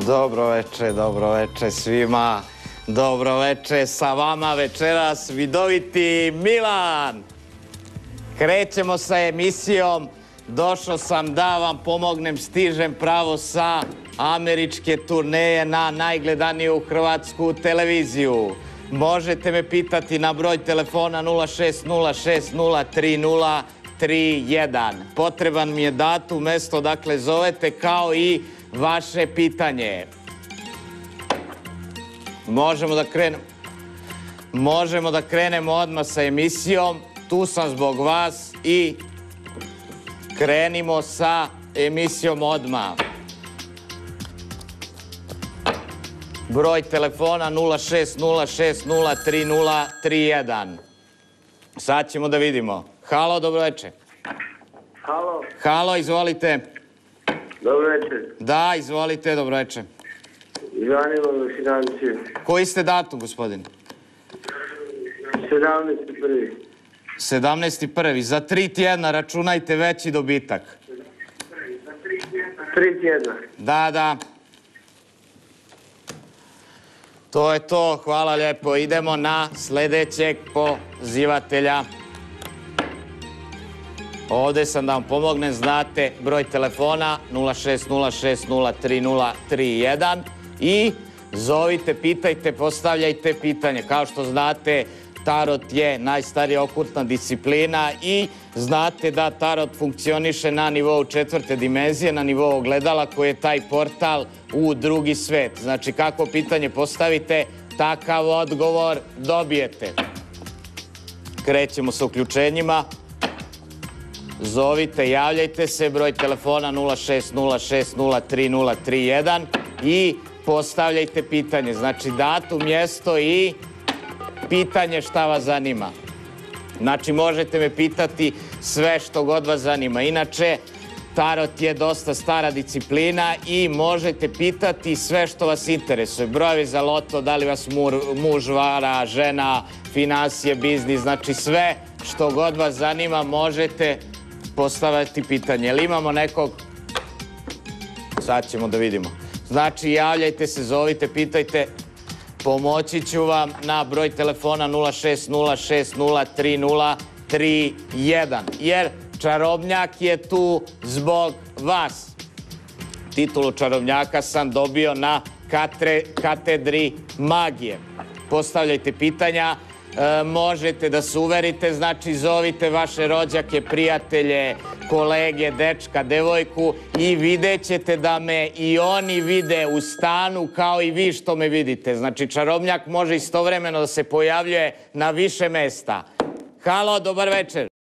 Dobro veče svima. Dobro veče, sa vama večeras vidoviti Milan. Krećemo sa emisijom. Došao sam da vam pomognem, stižem pravo sa američke turneje na najgledaniju hrvatsku televiziju. Možete me pitati na broj telefona 0606030331. Potreban mi je datum, mesto dakle zovete, kao i vaše pitanje. Možemo da krenemo odmah sa emisijom. Tu sam zbog vas i krenimo sa emisijom odmah. Broj telefona 0606030331. Sad ćemo da vidimo. Halo, dobro večer. Halo. Halo, izvolite. Dobro večer. Da, izvolite, dobro večer. Ivanilo za financije. Koji ste datum, gospodin? 17.1. 17.1. Za 3 tjedna računajte veći dobitak. 3 tjedna. Da. To je to, hvala lijepo. Idemo na sljedećeg pozivatelja. Ovdje sam da vam pomognem, znate broj telefona 0606030331 i zovite, pitajte, postavljajte pitanje. Kao što znate, tarot je najstarija okultna disciplina i znate da tarot funkcioniše na nivou 4. dimenzije, na nivou ogledala koji je taj portal u drugi svet. Znači kako pitanje postavite, takav odgovor dobijete. Krećemo sa uključenjima. Zovite, javljajte se, broj telefona 0606030331 i postavljajte pitanje. Znači datum, mjesto i pitanje šta vas zanima. Znači možete me pitati sve što god vas zanima. Inače, tarot je dosta stara disciplina i možete pitati sve što vas interesuje. Brojevi za loto, da li vas muž vara, žena, financije, biznis, znači sve što god vas zanima možete postaviti pitanje. Jel imamo nekog? Sad ćemo da vidimo. Znači javljajte se, zovite, pitajte. Pomoći ću vam na broj telefona 0606030331. Jer čarobnjak je tu zbog vas. Titulu čarobnjaka sam dobio na katedri magije. Postavljajte pitanja. Možete da se uverite, znači zovite vaše rođake, prijatelje, kolege, dečka, devojku i vidjet ćete da me i oni vide u stanu kao i vi što me vidite. Znači čarobnjak može istovremeno da se pojavljuje na više mesta. Halo, dobar večer.